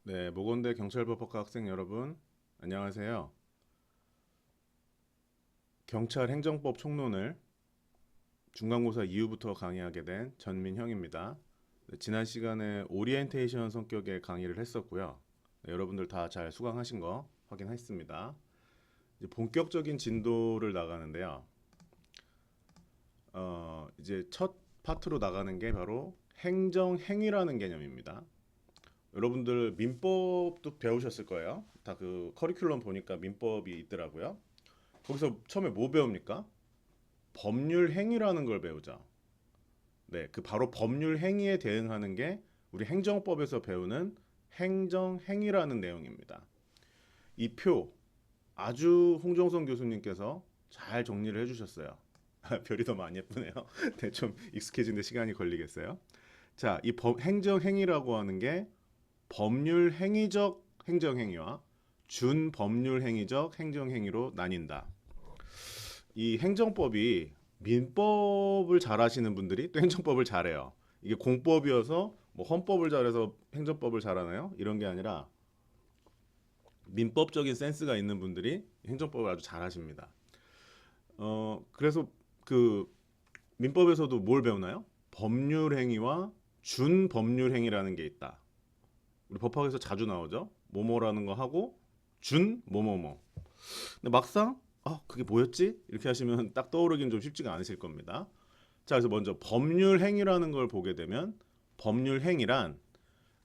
네, 모건대 경찰법학과 학생 여러분, 안녕하세요. 경찰 행정법 총론을 중간고사 이후부터 강의하게 된 전민형입니다. 네, 지난 시간에 오리엔테이션 성격의 강의를 했었고요. 네, 여러분들 다 잘 수강하신 거 확인했습니다. 이제 본격적인 진도를 나가는데요. 이제 첫 파트로 나가는 게 바로 행정행위라는 개념입니다. 여러분들 민법도 배우셨을 거예요. 다 그 커리큘럼 보니까 민법이 있더라고요. 거기서 처음에 뭐 배웁니까? 법률 행위라는 걸 배우죠. 네, 그 바로 법률 행위에 대응하는 게 우리 행정법에서 배우는 행정 행위라는 내용입니다. 이 표 아주 홍정선 교수님께서 잘 정리를 해주셨어요. 별이 더 많이 예쁘네요. 네, 좀 익숙해지는데 시간이 걸리겠어요. 자, 이 행정 행위라고 하는 게 법률 행위적 행정 행위와 준법률 행위적 행정 행위로 나뉜다. 이 행정법이 민법을 잘하시는 분들이 또 행정법을 잘해요. 이게 공법이어서 뭐 헌법을 잘해서 행정법을 잘하나요? 이런 게 아니라 민법적인 센스가 있는 분들이 행정법을 아주 잘하십니다. 그래서 그 민법에서도 뭘 배우나요? 법률 행위와 준법률 행위라는 게 있다. 우리 법학에서 자주 나오죠. 뭐뭐라는 거 하고 준 뭐뭐뭐. 근데 막상 그게 뭐였지? 이렇게 하시면 딱 떠오르긴 좀 쉽지가 않으실 겁니다. 자, 그래서 먼저 법률 행위라는 걸 보게 되면 법률 행위란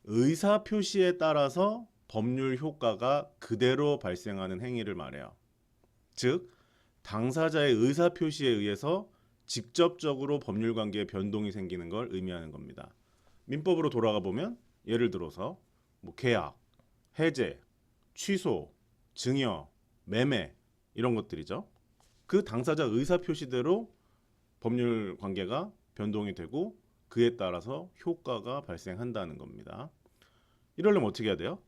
의사 표시에 따라서 법률 효과가 그대로 발생하는 행위를 말해요. 즉, 당사자의 의사 표시에 의해서 직접적으로 법률 관계에 변동이 생기는 걸 의미하는 겁니다. 민법으로 돌아가 보면 예를 들어서 뭐 계약, 해제, 취소, 증여, 매매 이런 것들이죠. 그 당사자 의사 표시대로 법률 관계가 변동이 되고 그에 따라서 효과가 발생한다는 겁니다. 이러려면 어떻게 해야 돼요?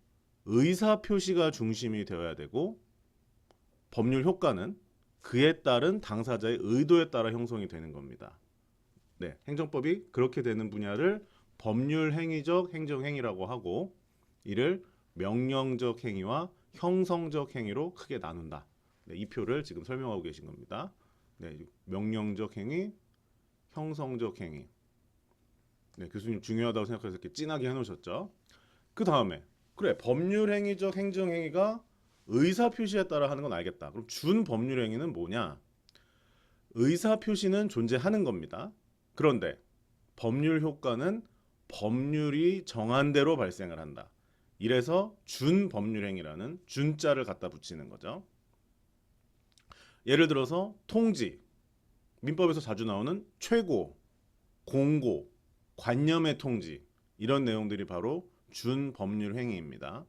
의사 표시가 중심이 되어야 되고 법률 효과는 그에 따른 당사자의 의도에 따라 형성이 되는 겁니다. 네, 행정법이 그렇게 되는 분야를 법률 행위적 행정행위라고 하고 이를 명령적 행위와 형성적 행위로 크게 나눈다. 네, 이 표를 지금 설명하고 계신 겁니다. 네, 명령적 행위, 형성적 행위. 네, 교수님 중요하다고 생각해서 이렇게 진하게 해놓으셨죠. 그 다음에 그래 법률 행위적 행정 행위가 의사 표시에 따라 하는 건 알겠다. 그럼 준 법률 행위는 뭐냐? 의사 표시는 존재하는 겁니다. 그런데 법률 효과는 법률이 정한 대로 발생을 한다. 이래서 준 법률 행위라는 준자를 갖다 붙이는 거죠. 예를 들어서 통지, 민법에서 자주 나오는 최고, 공고, 관념의 통지 이런 내용들이 바로 준법률 행위입니다.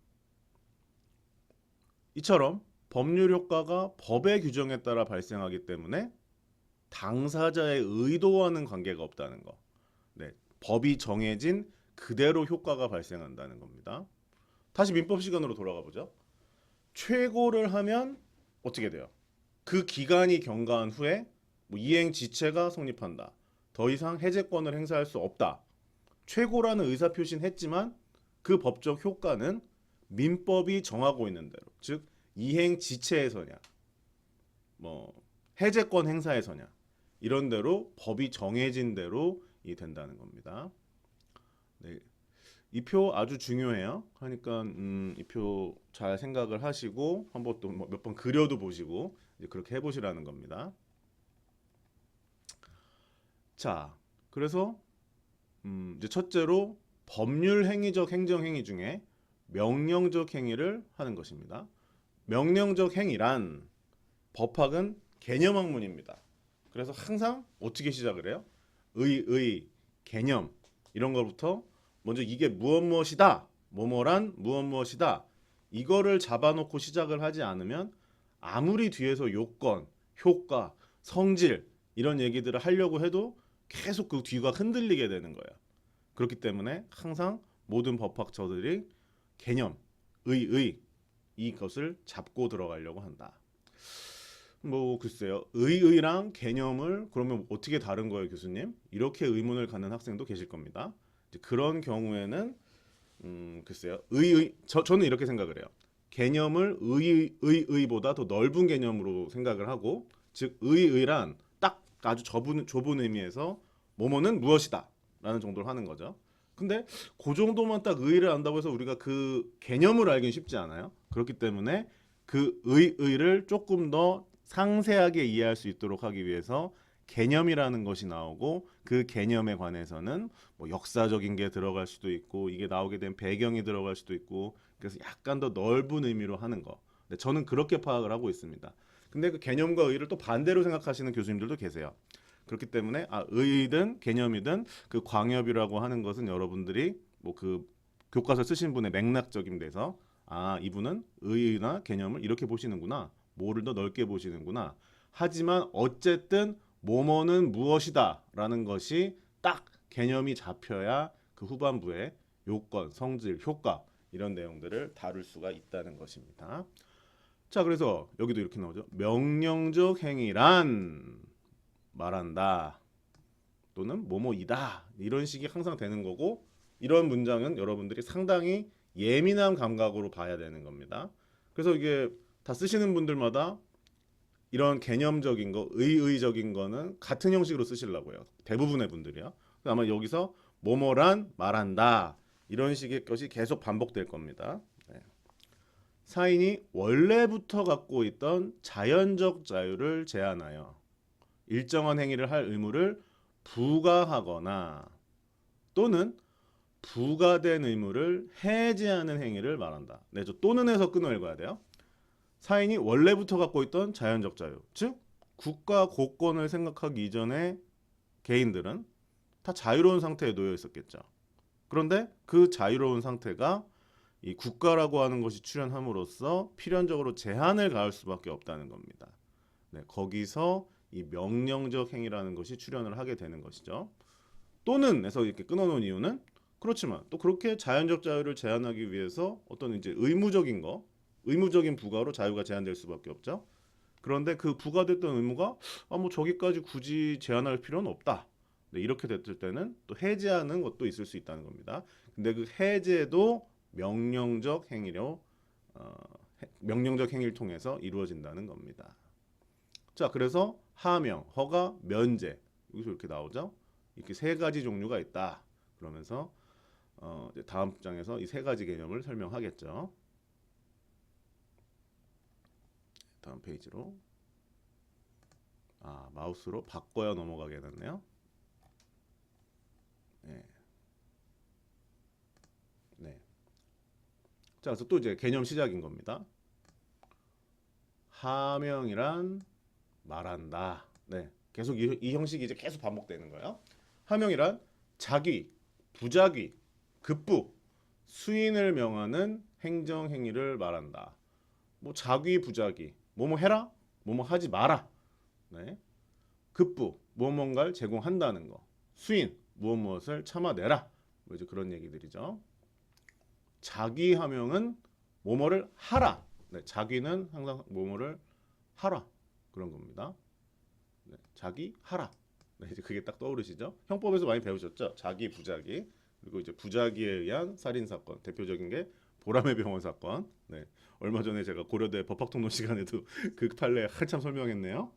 이처럼 법률 효과가 법의 규정에 따라 발생하기 때문에 당사자의 의도와는 관계가 없다는 거. 네, 법이 정해진 그대로 효과가 발생한다는 겁니다. 다시 민법 시간으로 돌아가 보죠. 최고를 하면 어떻게 돼요? 그 기간이 경과한 후에 뭐 이행 지체가 성립한다. 더 이상 해제권을 행사할 수 없다. 최고라는 의사표시는 했지만 그 법적 효과는 민법이 정하고 있는 대로, 즉 이행 지체에서냐, 뭐 해제권 행사에서냐 이런 대로 법이 정해진 대로 이 된다는 겁니다. 네, 이 표 아주 중요해요. 그러니까 이 표 잘 생각을 하시고 한번 또 몇 번 그려도 보시고 이제 그렇게 해보시라는 겁니다. 자, 그래서 이제 첫째로 법률 행위적 행정 행위 중에 명령적 행위를 하는 것입니다. 명령적 행위란 법학은 개념 학문입니다. 그래서 항상 어떻게 시작을 해요? 개념 이런 거부터 먼저 이게 무엇이다, 뭐뭐란 무엇이다 이거를 잡아놓고 시작을 하지 않으면 아무리 뒤에서 요건, 효과, 성질 이런 얘기들을 하려고 해도 계속 그 뒤가 흔들리게 되는 거예요. 그렇기 때문에 항상 모든 법학자들이 개념, 이것을 잡고 들어가려고 한다. 뭐 글쎄요. 의랑 개념을 그러면 어떻게 다른 거예요, 교수님? 이렇게 의문을 갖는 학생도 계실 겁니다. 이제 그런 경우에는 글쎄요. 저는 이렇게 생각을 해요. 개념을 의보다 더 넓은 개념으로 생각을 하고, 즉 의란 딱 아주 좁은 의미에서 뭐뭐는 무엇이다 라는 정도로 하는 거죠. 근데 그 정도만 딱 의를 안다고 해서 우리가 그 개념을 알긴 쉽지 않아요. 그렇기 때문에 그 의를 조금 더 상세하게 이해할 수 있도록 하기 위해서 개념이라는 것이 나오고, 그 개념에 관해서는 뭐 역사적인 게 들어갈 수도 있고, 이게 나오게 된 배경이 들어갈 수도 있고, 그래서 약간 더 넓은 의미로 하는 거. 근데 저는 그렇게 파악을 하고 있습니다. 근데 그 개념과 의를 또 반대로 생각하시는 교수님들도 계세요. 그렇기 때문에 의든 개념이든 그 광협이라고 하는 것은 여러분들이 뭐 그 교과서 쓰신 분의 맥락적인 데서 이분은 의나 개념을 이렇게 보시는구나, 뭐를 더 넓게 보시는구나. 하지만 어쨌든 뭐뭐는 무엇이다라는 것이 딱 개념이 잡혀야 그 후반부에 요건, 성질, 효과 이런 내용들을 다룰 수가 있다는 것입니다. 자, 그래서 여기도 이렇게 나오죠. 명령적 행위란 말한다 또는 뭐뭐이다, 이런 식이 항상 되는 거고, 이런 문장은 여러분들이 상당히 예민한 감각으로 봐야 되는 겁니다. 그래서 이게 다 쓰시는 분들마다 이런 개념적인 거, 의의적인 거는 같은 형식으로 쓰시려고 해요. 대부분의 분들이요. 아마 여기서 뭐뭐란 말한다 이런 식의 것이 계속 반복될 겁니다. 네. 사인이 원래부터 갖고 있던 자연적 자유를 제한하여 일정한 행위를 할 의무를 부과하거나 또는 부과된 의무를 해제하는 행위를 말한다. 네, 저 또는 해서 끊어 읽어야 돼요. 사인이 원래부터 갖고 있던 자연적 자유, 즉 국가 고권을 생각하기 이전에 개인들은 다 자유로운 상태에 놓여 있었겠죠. 그런데 그 자유로운 상태가 이 국가라고 하는 것이 출현함으로써 필연적으로 제한을 가할 수밖에 없다는 겁니다. 네, 거기서 이 명령적 행위라는 것이 출현을 하게 되는 것이죠. 또는에서 이렇게 끊어놓은 이유는 그렇지만 또 그렇게 자연적 자유를 제한하기 위해서 어떤 이제 의무적인 부과로 자유가 제한될 수밖에 없죠. 그런데 그 부과됐던 의무가 뭐 저기까지 굳이 제한할 필요는 없다. 네, 이렇게 됐을 때는 또 해제하는 것도 있을 수 있다는 겁니다. 근데 그 해제도 명령적 행위로 명령적 행위를 통해서 이루어진다는 겁니다. 자, 그래서 하명, 허가, 면제 여기서 이렇게 나오죠. 이렇게 세 가지 종류가 있다. 그러면서 이제 다음 장에서 이 세 가지 개념을 설명하겠죠. 다음 페이지로 마우스로 바꿔야 넘어가게 됐네요. 네. 네. 자, 그래서 또 이제 개념 시작인 겁니다. 하명이란 말한다. 네. 계속 이 형식이 이제 계속 반복되는 거예요. 하명이란 자귀, 부자귀, 급부, 수인을 명하는 행정 행위를 말한다. 뭐 자귀, 부자귀, 뭐뭐 해라, 뭐뭐 하지 마라. 네. 급부, 무언가를 제공한다는 거. 수인, 무엇을 참아내라. 뭐 이제 그런 얘기들이죠. 자귀 하명은 뭐뭐를 하라. 네, 자귀는 항상 뭐뭐를 하라 그런 겁니다. 네, 자귀 하라. 네, 이제 그게 딱 떠오르시죠? 형법에서 많이 배우셨죠? 자귀, 부자귀. 그리고 이제 부자귀에 의한 살인 사건, 대표적인 게 보람의 병원 사건. 네, 얼마 전에 제가 고려대 법학통론 시간에도 그 판례 한참 설명했네요.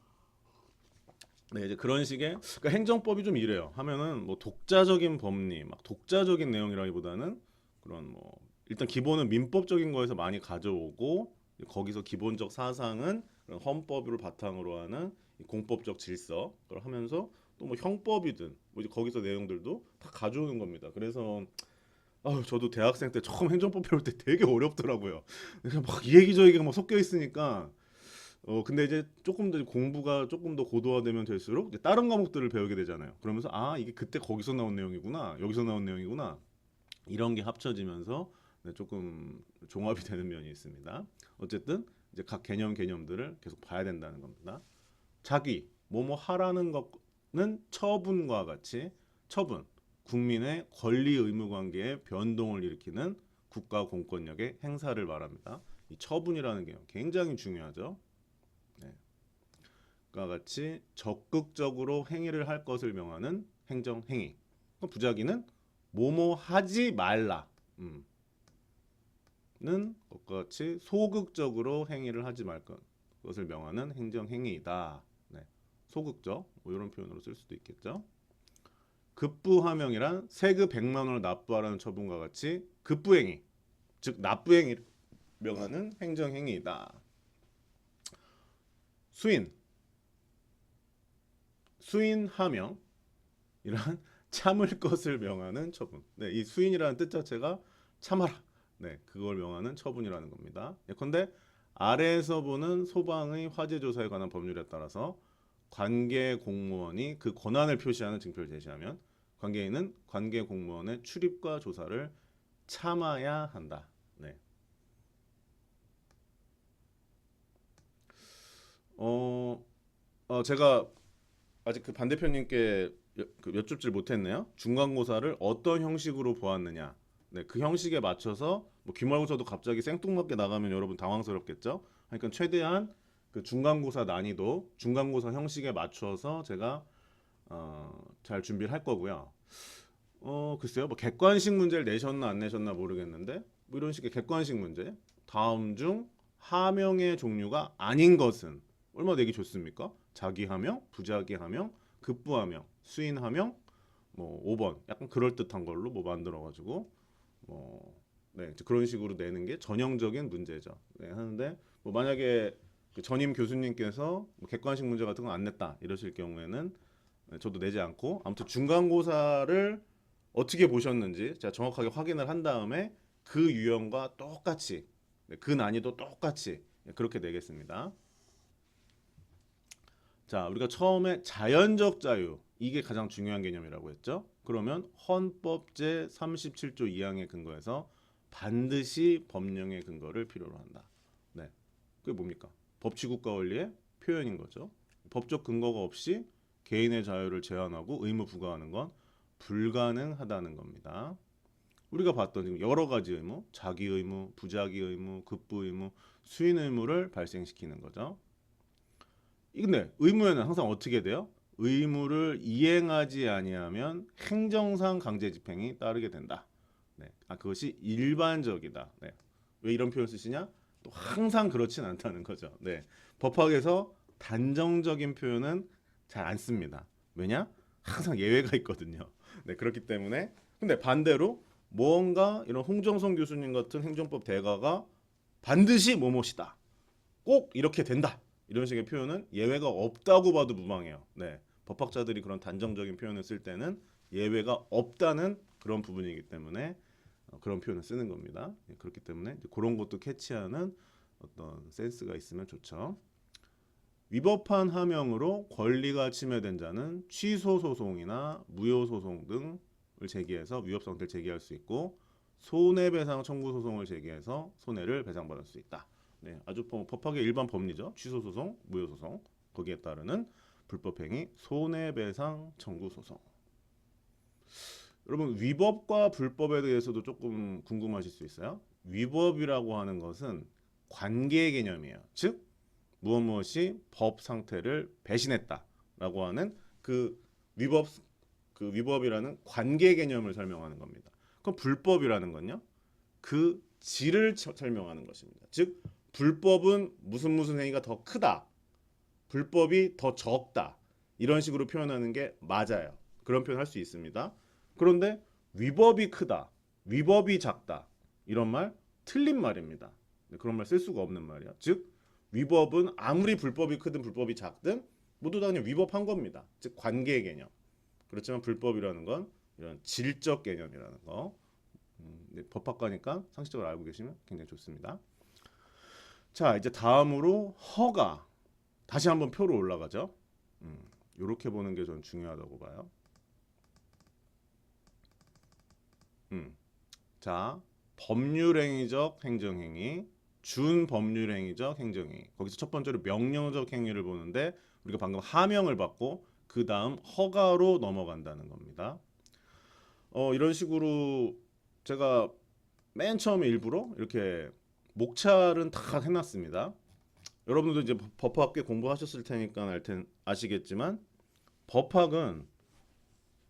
네, 이제 그런 식의 그러니까 행정법이 좀 이래요. 하면은 뭐 독자적인 법리, 막 독자적인 내용이라기보다는 그런 뭐 일단 기본은 민법적인 거에서 많이 가져오고, 거기서 기본적 사상은 그런 헌법을 바탕으로 하는 이 공법적 질서 를 하면서 또 뭐 형법이든 뭐 이제 거기서 내용들도 다 가져오는 겁니다. 그래서 저도 대학생 때 처음 행정법 배울 때 되게 어렵더라고요. 그냥 막 이 얘기 저 얘기가 막 섞여 있으니까 근데 이제 조금 더 공부가 조금 더 고도화되면 될수록 이제 다른 과목들을 배우게 되잖아요. 그러면서 이게 그때 거기서 나온 내용이구나, 여기서 나온 내용이구나, 이런 게 합쳐지면서 네, 조금 종합이 되는 면이 있습니다. 어쨌든 이제 각 개념들을 계속 봐야 된다는 겁니다. 자기 뭐뭐 하라는 것은 처분과 같이 처분, 국민의 권리 의무 관계의 변동을 일으키는 국가 공권력의 행사를 말합니다. 이 처분이라는 게 굉장히 중요하죠. 네. 과 같이 적극적으로 행위를 할 것을 명하는 행정 행위. 부작위는 뭐뭐 하지 말라. 것과 같이 소극적으로 행위를 하지 말 것을 명하는 행정행위이다. 네. 소극적 뭐 이런 표현으로 쓸 수도 있겠죠. 급부하명이란 세금 100만 원을 납부하라는 처분과 같이 급부행위, 즉 납부행위를 명하는 행정행위이다. 수인하명이란 참을 것을 명하는 처분. 네, 이 수인이라는 뜻 자체가 참아라. 네, 그걸 명하는 처분이라는 겁니다. 예컨대 아래에서 보는 소방의 화재 조사에 관한 법률에 따라서 관계 공무원이 그 권한을 표시하는 증표를 제시하면 관계인은 관계 공무원의 출입과 조사를 참아야 한다. 네. 제가 아직 그 반대편님께 여쭙질 못했네요. 중간고사를 어떤 형식으로 보았느냐. 네, 그 형식에 맞춰서 뭐 기말고사도 갑자기 생뚱맞게 나가면 여러분 당황스럽겠죠. 그러니까 최대한 그 중간고사 난이도, 중간고사 형식에 맞춰서 제가 잘 준비를 할 거고요. 글쎄요, 뭐 객관식 문제를 내셨나 안 내셨나 모르겠는데 뭐 이런 식의 객관식 문제. 다음 중 하명의 종류가 아닌 것은 얼마 내기 좋습니까? 자기하명, 부자기하명, 급부하명, 수인하명, 뭐 5번 약간 그럴듯한 걸로 뭐 만들어가지고 네, 그런 식으로 내는 게 전형적인 문제죠. 네, 하는데 뭐 만약에 그 전임 교수님께서 뭐 객관식 문제 같은 거 안 냈다 이러실 경우에는 네, 저도 내지 않고 아무튼 중간고사를 어떻게 보셨는지 제가 정확하게 확인을 한 다음에 그 유형과 똑같이 네, 그 난이도 똑같이 네, 그렇게 내겠습니다. 자, 우리가 처음에 자연적 자유 이게 가장 중요한 개념이라고 했죠. 그러면 헌법 제 37조 2항에 근거해서 반드시 법령의 근거를 필요로 한다. 네, 그게 뭡니까? 법치국가 원리의 표현인 거죠. 법적 근거가 없이 개인의 자유를 제한하고 의무 부과하는 건 불가능하다는 겁니다. 우리가 봤던 지금 여러 가지 의무, 자기 의무, 부자기 의무, 급부 의무, 수인 의무를 발생시키는 거죠. 근데 의무에는 항상 어떻게 돼요? 의무를 이행하지 아니하면 행정상 강제 집행이 따르게 된다. 네. 그것이 일반적이다. 네. 왜 이런 표현 쓰시냐? 또 항상 그렇진 않다는 거죠. 네. 법학에서 단정적인 표현은 잘 안 씁니다. 왜냐? 항상 예외가 있거든요. 네, 그렇기 때문에 근데 반대로 뭔가 이런 홍정성 교수님 같은 행정법 대가가 반드시 뭐뭐시다. 꼭 이렇게 된다. 이런 식의 표현은 예외가 없다고 봐도 무방해요. 네. 법학자들이 그런 단정적인 표현을 쓸 때는 예외가 없다는 그런 부분이기 때문에 그런 표현을 쓰는 겁니다. 그렇기 때문에 이제 그런 것도 캐치하는 어떤 센스가 있으면 좋죠. 위법한 하명으로 권리가 침해된 자는 취소 소송이나 무효 소송 등을 제기해서 위법 상태를 제기할 수 있고 손해배상 청구 소송을 제기해서 손해를 배상받을 수 있다. 네, 아주 법학의 일반 법리죠. 취소 소송, 무효 소송 거기에 따르는 불법행위 손해배상 청구 소송. 여러분 위법과 불법에 대해서도 조금 궁금하실 수 있어요. 위법이라고 하는 것은 관계 개념이에요. 즉 무엇이 법 상태를 배신했다라고 하는 그 위법 그 위법이라는 관계 개념을 설명하는 겁니다. 그럼 불법이라는 건요. 그 질을 설명하는 것입니다. 즉 불법은 무슨 행위가 더 크다. 불법이 더 적다. 이런 식으로 표현하는 게 맞아요. 그런 표현 할 수 있습니다. 그런데 위법이 크다. 위법이 작다. 이런 말 틀린 말입니다. 그런 말 쓸 수가 없는 말이야. 즉 위법은 아무리 불법이 크든 불법이 작든 모두 다 그냥 위법한 겁니다. 즉 관계 개념. 그렇지만 불법이라는 건 이런 질적 개념이라는 거. 법학과니까 상식적으로 알고 계시면 굉장히 좋습니다. 자, 이제 다음으로 허가. 다시 한번 표로 올라가죠. 이렇게 보는 게 저는 중요하다고 봐요. 자, 법률행위적 행정행위, 준법률행위적 행정행위. 거기서 첫 번째로 명령적 행위를 보는데 우리가 방금 하명을 받고 그 다음 허가로 넘어간다는 겁니다. 이런 식으로 제가 맨 처음에 일부러 이렇게 목차는 다 해놨습니다. 여러분들도 이제 법학계 공부하셨을 테니까 아시겠지만 법학은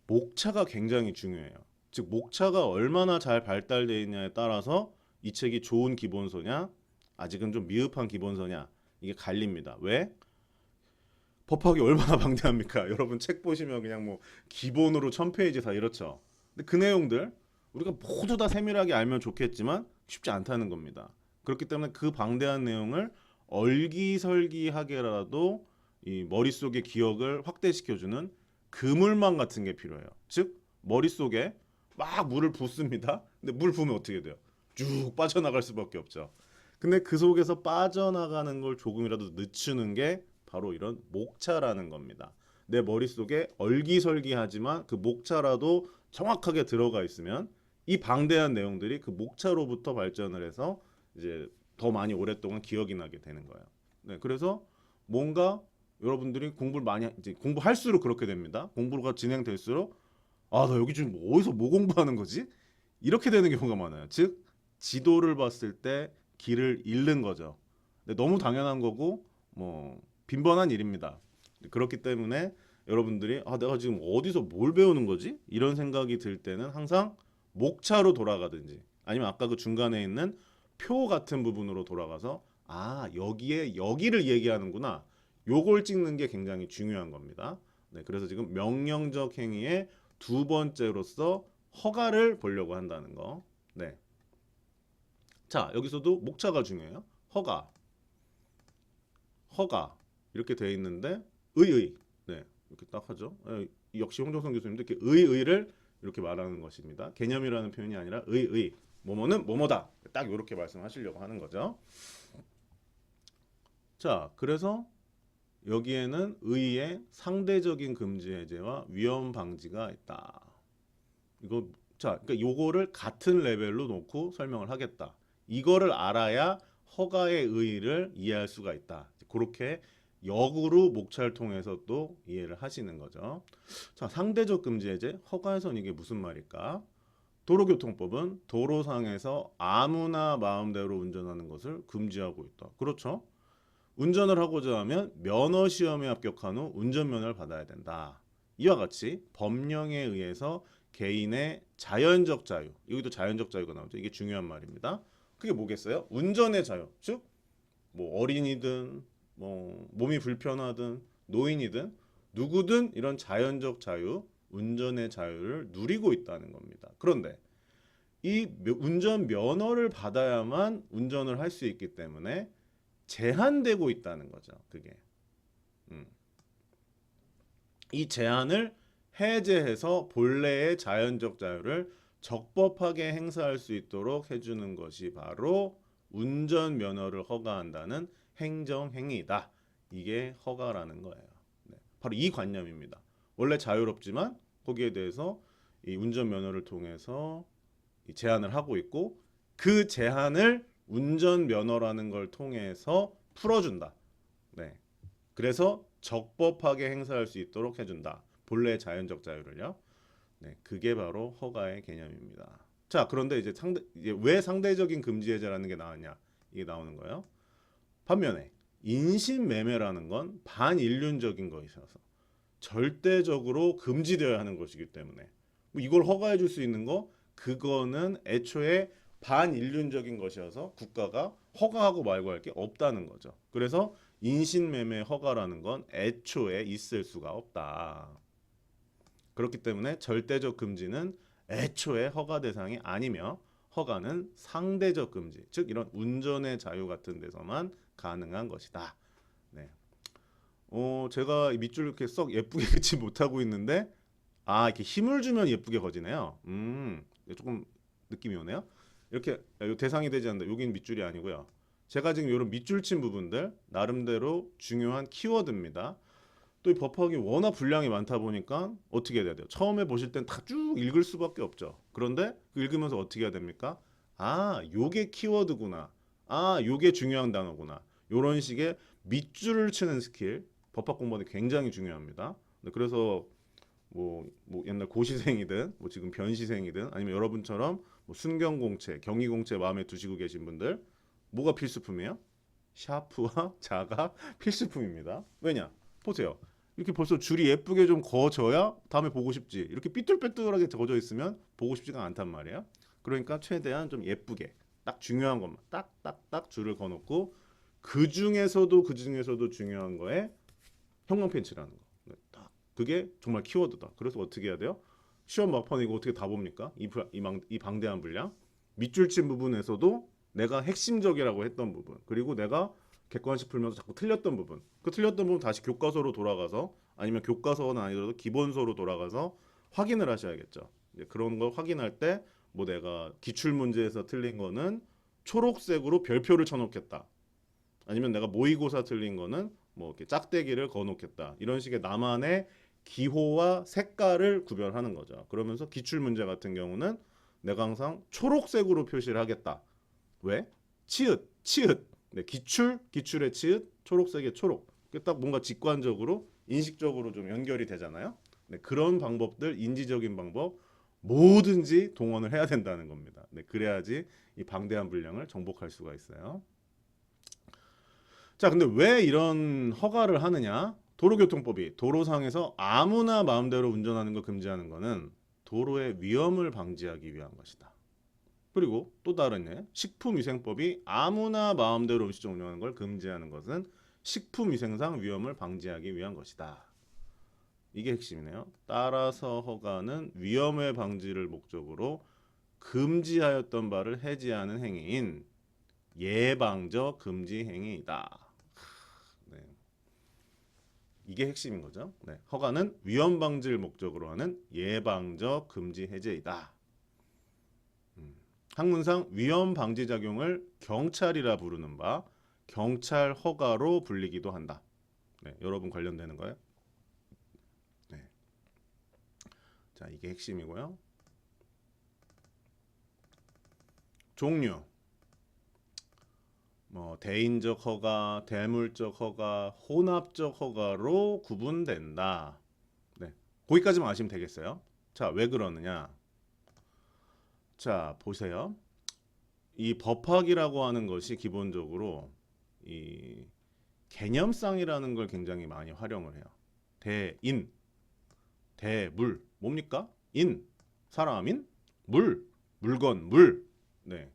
목차가 굉장히 중요해요. 즉 목차가 얼마나 잘 발달되어 있냐에 따라서 이 책이 좋은 기본서냐 아직은 좀 미흡한 기본서냐 이게 갈립니다. 왜? 법학이 얼마나 방대합니까? 여러분 책 보시면 그냥 뭐 기본으로 1000페이지 다 이렇죠. 근데 그 내용들 우리가 모두 다 세밀하게 알면 좋겠지만 쉽지 않다는 겁니다. 그렇기 때문에 그 방대한 내용을 얼기설기하게라도 이 머릿속의 기억을 확대시켜주는 그물망 같은 게 필요해요. 즉 머릿속에 막 물을 붓습니다. 근데 물 부으면 어떻게 돼요? 쭉 빠져나갈 수밖에 없죠. 근데 그 속에서 빠져나가는 걸 조금이라도 늦추는 게 바로 이런 목차라는 겁니다. 내 머릿속에 얼기설기하지만 그 목차라도 정확하게 들어가 있으면 이 방대한 내용들이 그 목차로부터 발전을 해서 이제 더 많이 오랫동안 기억이 나게 되는 거예요. 네, 그래서 뭔가 여러분들이 공부를 많이 이제 공부할수록 그렇게 됩니다. 공부가 진행될수록 아, 나 여기 지금 어디서 뭐 공부하는 거지? 이렇게 되는 경우가 많아요. 즉 지도를 봤을 때 길을 잃는 거죠. 근데 너무 당연한 거고 뭐 빈번한 일입니다. 그렇기 때문에 여러분들이 아, 내가 지금 어디서 뭘 배우는 거지? 이런 생각이 들 때는 항상 목차로 돌아가든지 아니면 아까 그 중간에 있는 표 같은 부분으로 돌아가서 아, 여기에 여기를 얘기하는구나. 요걸 찍는 게 굉장히 중요한 겁니다. 네, 그래서 지금 명령적 행위의 두 번째로서 허가를 보려고 한다는 거. 네. 자, 여기서도 목차가 중요해요. 허가, 허가 이렇게 돼 있는데 의의, 네, 이렇게 딱 하죠. 역시 홍정선 교수님도 이렇게 의의를 이렇게 말하는 것입니다. 개념이라는 표현이 아니라 의의, 뭐뭐는 뭐뭐다. 딱 이렇게 말씀하시려고 하는 거죠. 자, 그래서 여기에는 의의 상대적인 금지 해제와 위험 방지가 있다. 이거 자, 그러니까 요거를 같은 레벨로 놓고 설명을 하겠다. 이거를 알아야 허가의 의의를 이해할 수가 있다. 그렇게 역으로 목차를 통해서 또 이해를 하시는 거죠. 자, 상대적 금지 해제, 허가에선 이게 무슨 말일까? 도로교통법은 도로상에서 아무나 마음대로 운전하는 것을 금지하고 있다. 그렇죠? 운전을 하고자 하면 면허 시험에 합격한 후 운전면허를 받아야 된다. 이와 같이 법령에 의해서 개인의 자연적 자유, 여기도 자연적 자유가 나오죠. 이게 중요한 말입니다. 그게 뭐겠어요? 운전의 자유, 즉 뭐 어린이든 뭐 몸이 불편하든 노인이든 누구든 이런 자연적 자유, 운전의 자유를 누리고 있다는 겁니다. 그런데 이 운전 면허를 받아야만 운전을 할 수 있기 때문에 제한되고 있다는 거죠. 그게 이 제한을 해제해서 본래의 자연적 자유를 적법하게 행사할 수 있도록 해주는 것이 바로 운전 면허를 허가한다는 행정행위다. 이게 허가라는 거예요. 네, 바로 이 관념입니다. 원래 자유롭지만 거기에 대해서 이 운전 면허를 통해서 제한을 하고 있고 그 제한을 운전 면허라는 걸 통해서 풀어준다. 네, 그래서 적법하게 행사할 수 있도록 해준다. 본래의 자연적 자유를요. 네, 그게 바로 허가의 개념입니다. 자, 그런데 이제 왜 상대적인 금지 해제라는 게 나왔냐? 이게 나오는 거예요. 반면에 인신매매라는 건 반인륜적인 것이어서 절대적으로 금지되어야 하는 것이기 때문에 뭐 이걸 허가해 줄 수 있는 거 그거는 애초에 반인륜적인 것이어서 국가가 허가하고 말고 할 게 없다는 거죠. 그래서 인신매매 허가라는 건 애초에 있을 수가 없다. 그렇기 때문에 절대적 금지는 애초에 허가 대상이 아니며 허가는 상대적 금지, 즉 이런 운전의 자유 같은 데서만 가능한 것이다. 네. 제가 이 밑줄 이렇게 썩 예쁘게 그치 못하고 있는데 이렇게 힘을 주면 예쁘게 거지네요. 조금 느낌이 오네요. 이렇게 대상이 되지 않는다. 여기는 밑줄이 아니고요. 제가 지금 이런 밑줄 친 부분들 나름대로 중요한 키워드입니다. 또 이 법학이 워낙 분량이 많다 보니까 어떻게 해야 돼요? 처음에 보실 땐 다 쭉 읽을 수밖에 없죠. 그런데 읽으면서 어떻게 해야 됩니까? 요게 키워드구나. 요게 중요한 단어구나. 요런 식의 밑줄을 치는 스킬, 법학 공부는 굉장히 중요합니다. 그래서 뭐 옛날 고시생이든 뭐 지금 변시생이든 아니면 여러분처럼 뭐 순경공채, 경희공채 마음에 두시고 계신 분들 뭐가 필수품이에요? 샤프와 자가 필수품입니다. 왜냐? 보세요. 이렇게 벌써 줄이 예쁘게 좀 그어져야 다음에 보고 싶지. 이렇게 삐뚤빼뚤하게 그어져 있으면 보고 싶지가 않단 말이에요. 그러니까 최대한 좀 예쁘게 딱 중요한 것만 딱딱딱 줄을 그어놓고 그 중에서도 중요한 거에 형광펜 칠하는 거. 네, 딱 그게 정말 키워드다. 그래서 어떻게 해야 돼요? 시험 막판 이거 어떻게 다 봅니까? 이 방대한 분량 밑줄 친 부분에서도 내가 핵심적이라고 했던 부분 그리고 내가 객관식 풀면서 자꾸 틀렸던 부분 그 틀렸던 부분 다시 교과서로 돌아가서 아니면 교과서는 아니더라도 기본서로 돌아가서 확인을 하셔야겠죠. 이제 그런 걸 확인할 때 뭐 내가 기출 문제에서 틀린 거는 초록색으로 별표를 쳐놓겠다. 아니면 내가 모의고사 틀린 거는 뭐 이렇게 짝대기를 그어놓겠다. 이런 식의 나만의 기호와 색깔을 구별하는 거죠. 그러면서 기출 문제 같은 경우는 내가 항상 초록색으로 표시를 하겠다. 왜? 치읓. 네, 기출의 치읓, 초록색의 초록. 그게 딱 뭔가 직관적으로 인식적으로 좀 연결이 되잖아요. 네, 그런 방법들, 인지적인 방법 뭐든지 동원을 해야 된다는 겁니다. 네, 그래야지 이 방대한 분량을 정복할 수가 있어요. 자, 근데 왜 이런 허가를 하느냐? 도로교통법이 도로상에서 아무나 마음대로 운전하는 걸 금지하는 것은 도로의 위험을 방지하기 위한 것이다. 그리고 또 다른 예, 식품위생법이 아무나 마음대로 음식점 운영하는 걸 금지하는 것은 식품위생상 위험을 방지하기 위한 것이다. 이게 핵심이네요. 따라서 허가는 위험의 방지를 목적으로 금지하였던 바를 해지하는 행위인 예방적 금지 행위이다. 네. 이게 핵심인 거죠. 네. 허가는 위험 방지를 목적으로 하는 예방적 금지 해제이다. 학문상 위험 방지 작용을 경찰이라 부르는 바 경찰 허가로 불리기도 한다. 네, 여러분 관련되는 거예요. 네. 자, 이게 핵심이고요. 종류. 뭐 대인적 허가, 대물적 허가, 혼합적 허가로 구분된다. 네. 거기까지만 아시면 되겠어요. 자, 왜 그러느냐? 자, 보세요. 이 법학이라고 하는 것이 기본적으로 이 개념상이라는 걸 굉장히 많이 활용을 해요. 대인, 대물, 뭡니까? 인, 사람인, 물건, 물. 네.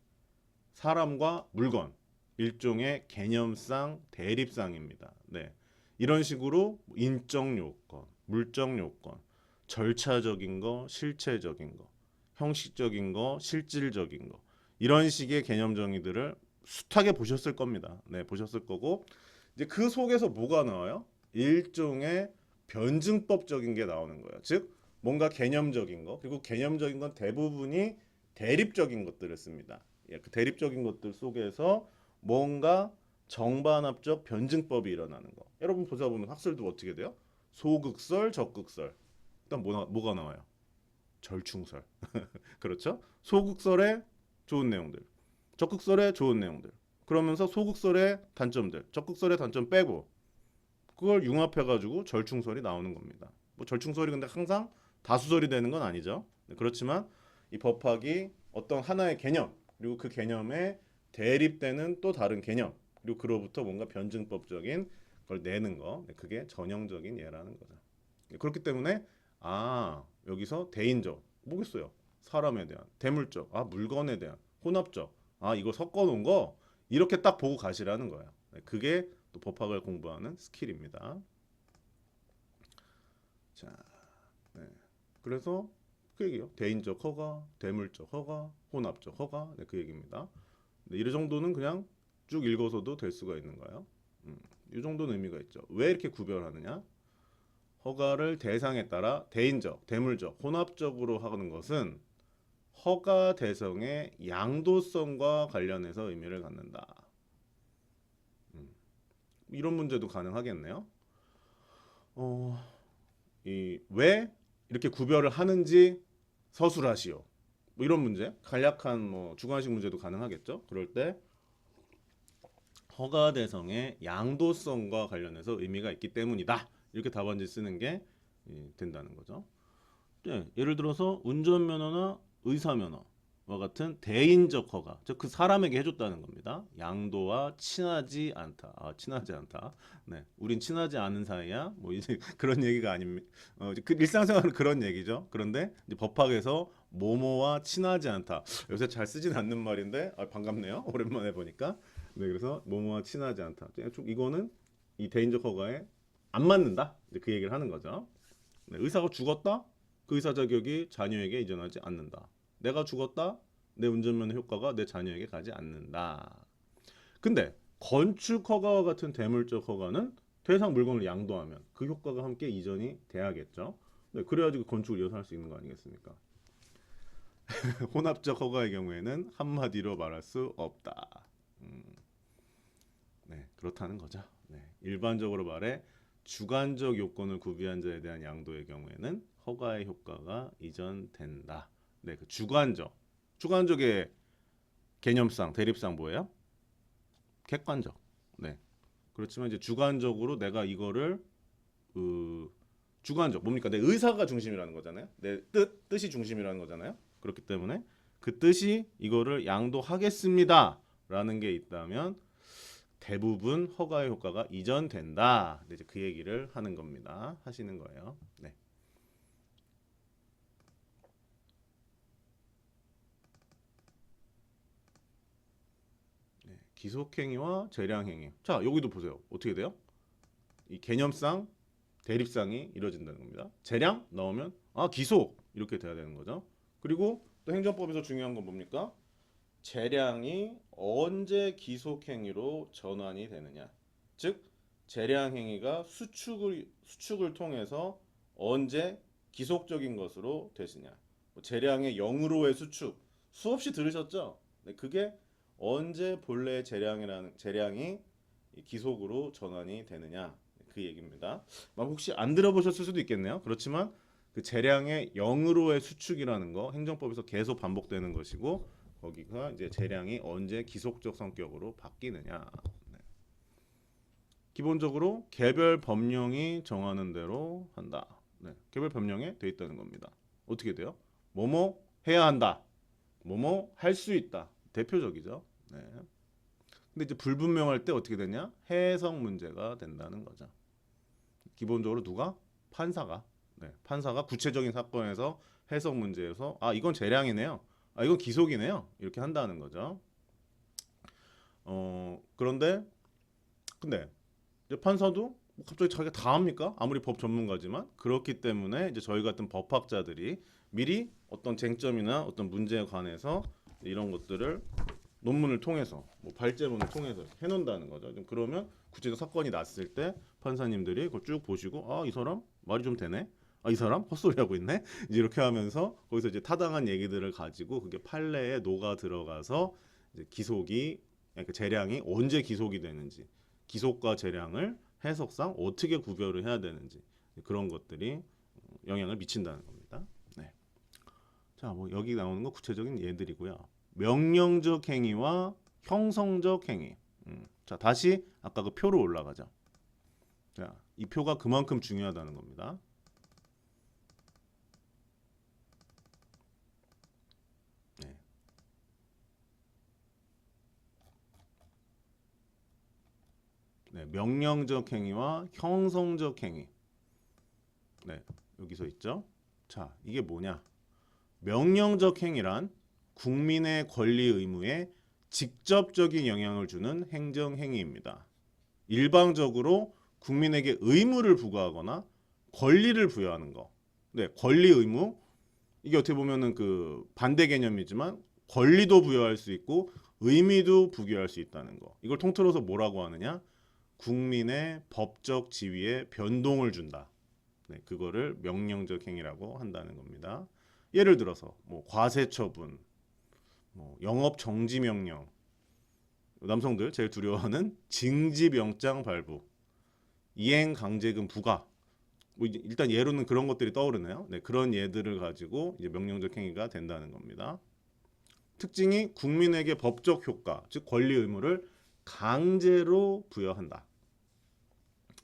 사람과 물건. 일종의 개념상, 대립상입니다. 네. 이런 식으로 인적 요건, 물적 요건, 절차적인 거, 실체적인 거, 형식적인 거, 실질적인 거 이런 식의 개념 정의들을 숱하게 보셨을 겁니다. 네, 보셨을 거고 이제 그 속에서 뭐가 나와요? 일종의 변증법적인 게 나오는 거예요. 즉 뭔가 개념적인 거 그리고 개념적인 건 대부분이 대립적인 것들을 씁니다. 예, 그 대립적인 것들 속에서 뭔가 정반합적 변증법이 일어나는 거. 여러분 보다 보면 학설도 어떻게 돼요? 소극설, 적극설. 일단 뭐가 나와요? 절충설. 그렇죠? 소극설의 좋은 내용들, 적극설의 좋은 내용들. 그러면서 소극설의 단점들, 적극설의 단점 빼고 그걸 융합해가지고 절충설이 나오는 겁니다. 뭐 절충설이 근데 항상 다수설이 되는 건 아니죠. 그렇지만 이 법학이 어떤 하나의 개념 그리고 그 개념에 대립되는 또 다른 개념 그리고 그로부터 뭔가 변증법적인 걸 내는 거 그게 전형적인 예라는 거죠. 그렇기 때문에 여기서 대인적 뭐겠어요? 사람에 대한 대물적 물건에 대한 혼합적 이거 섞어 놓은 거 이렇게 딱 보고 가시라는 거예요. 그게 또 법학을 공부하는 스킬입니다. 자, 네. 그래서 그 얘기요. 대인적 허가, 대물적 허가, 혼합적 허가 그 얘기입니다. 이 정도는 그냥 쭉 읽어서도 될 수가 있는 거예요. 이 정도는 의미가 있죠. 왜 이렇게 구별하느냐? 허가를 대상에 따라 대인적, 대물적, 혼합적으로 하는 것은 허가 대상의 양도성과 관련해서 의미를 갖는다. 이런 문제도 가능하겠네요. 왜 이렇게 구별을 하는지 서술하시오. 뭐 이런 문제, 간략한 뭐 주관식 문제도 가능하겠죠. 그럴 때 허가 대상의 양도성과 관련해서 의미가 있기 때문이다. 이렇게 답안지 쓰는 게 된다는 거죠. 네, 예를 들어서 운전면허나 의사면허 같은 대인적 허가, 즉 그 사람에게 해줬다는 겁니다. 양도와 친하지 않다. 친하지 않다. 네, 우린 친하지 않은 사이야. 뭐 이제 그런 얘기가 아닙니다. 그 일상생활은 그런 얘기죠. 그런데 이제 법학에서 모모와 친하지 않다. 요새 잘 쓰진 않는 말인데 반갑네요. 오랜만에 보니까. 네, 그래서 모모와 친하지 않다. 이거는 이 대인적 허가에 안 맞는다. 이제 그 얘기를 하는 거죠. 네, 의사가 죽었다. 그 의사 자격이 자녀에게 이전하지 않는다. 내가 죽었다. 내 운전면허 효과가 내 자녀에게 가지 않는다. 근데 건축 허가와 같은 대물적 허가는 대상 물건을 양도하면 그 효과가 함께 이전이 돼야겠죠. 네, 그래야지 그 건축을 이어서 할 수 있는 거 아니겠습니까? 혼합적 허가의 경우에는 한마디로 말할 수 없다. 음, 네, 그렇다는 거죠. 네, 일반적으로 말해 주관적 요건을 구비한 자에 대한 양도의 경우에는 허가의 효과가 이전된다. 네, 그 주관적의 개념상 대립상 뭐예요? 객관적. 네. 그렇지만 이제 주관적으로 내가 이거를 그 주관적 뭡니까? 내 의사가 중심이라는 거잖아요. 내 뜻이 중심이라는 거잖아요. 그렇기 때문에 그 뜻이 이거를 양도하겠습니다라는 게 있다면 대부분 허가의 효과가 이전된다. 이제 그 얘기를 하는 겁니다. 하시는 거예요. 네. 기속행위와 재량행위. 자, 여기도 보세요. 어떻게 돼요? 이 개념상 대립상이 이루어진다는 겁니다. 재량 나오면 기속 이렇게 돼야 되는 거죠. 그리고 또 행정법에서 중요한 건 뭡니까? 재량이 언제 기속행위로 전환이 되느냐. 즉 재량행위가 수축을 통해서 언제 기속적인 것으로 되시냐. 재량의 0으로의 수축 수없이 들으셨죠? 네, 그게 언제 본래 재량이 기속으로 전환이 되느냐 그 얘기입니다. 혹시 안 들어보셨을 수도 있겠네요. 그렇지만 그 재량의 0으로의 수축이라는 거 행정법에서 계속 반복되는 것이고 거기가 이제 재량이 언제 기속적 성격으로 바뀌느냐. 네. 기본적으로 개별 법령이 정하는 대로 한다. 네. 개별 법령에 돼 있다는 겁니다. 어떻게 돼요? 뭐뭐 해야 한다. 뭐뭐 할 수 있다. 대표적이죠. 네. 근데 이제 불분명할 때 어떻게 되냐? 해석 문제가 된다는 거죠. 기본적으로 누가? 판사가. 네. 판사가 구체적인 사건에서 해석 문제에서 이건 재량이네요. 이건 기속이네요. 이렇게 한다는 거죠. 그런데 근데 이제 판사도 갑자기 자기가 다 합니까? 아무리 법 전문가지만 그렇기 때문에 이제 저희 같은 법학자들이 미리 어떤 쟁점이나 어떤 문제에 관해서 이런 것들을 논문을 통해서 발제문을 통해서 해놓는다는 거죠. 그러면 구체적 사건이 났을 때 판사님들이 그걸 쭉 보시고 이 사람 말이 좀 되네. 이 사람 헛소리 하고 있네. 이제 이렇게 하면서 거기서 이제 타당한 얘기들을 가지고 그게 판례에 녹아 들어가서 이제 그러니까 재량이 언제 기속이 되는지, 기속과 재량을 해석상 어떻게 구별을 해야 되는지 그런 것들이 영향을 미친다는 겁니다. 네. 자, 여기 나오는 거 구체적인 예들이고요. 명령적 행위와 형성적 행위. 자, 다시 아까 그 표로 올라가죠. 자, 이 표가 그만큼 중요하다는 겁니다. 네. 네, 명령적 행위와 형성적 행위. 네, 여기서 있죠. 자, 이게 뭐냐? 명령적 행위란 국민의 권리 의무에 직접적인 영향을 주는 행정 행위입니다. 일방적으로 국민에게 의무를 부과하거나 권리를 부여하는 거. 네, 권리 의무. 이게 어떻게 보면은 그 반대 개념이지만 권리도 부여할 수 있고 의미도 부여할 수 있다는 거. 이걸 통틀어서 뭐라고 하느냐? 국민의 법적 지위에 변동을 준다. 네, 그거를 명령적 행위라고 한다는 겁니다. 예를 들어서 과세 처분, 영업 정지 명령, 남성들 제일 두려워하는 징지 명장 발부, 이행 강제금 부과. 일단 예로는 그런 것들이 떠오르네요. 네, 그런 예들을 가지고 이제 명령적 행위가 된다는 겁니다. 특징이 국민에게 법적 효과, 즉 권리 의무를 강제로 부여한다.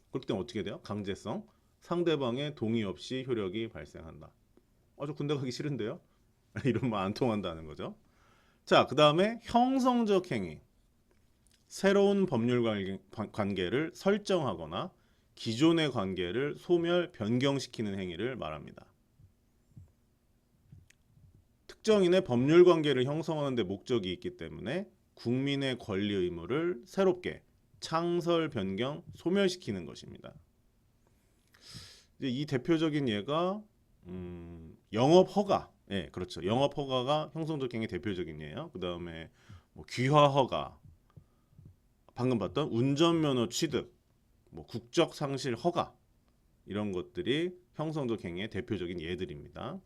그렇기 때문에 어떻게 돼요? 강제성. 상대방의 동의 없이 효력이 발생한다. 저 군대 가기 싫은데요? 이러면 안 통한다는 거죠. 자, 그 다음에 형성적 행위. 새로운 법률 관계를 설정하거나 기존의 관계를 소멸, 변경시키는 행위를 말합니다. 특정인의 법률 관계를 형성하는 데 목적이 있기 때문에 국민의 권리 의무를 새롭게 창설, 변경, 소멸시키는 것입니다. 이제 이 대표적인 예가 영업 허가. 예, 그렇죠. 영업 허가가 형성적 행위 대표적인 예예요. 그다음에 뭐 귀화 허가, 방금 봤던 운전면허 취득, 뭐 국적 상실 허가 이런 것들이 형성적 행위의 대표적인 예들입니다.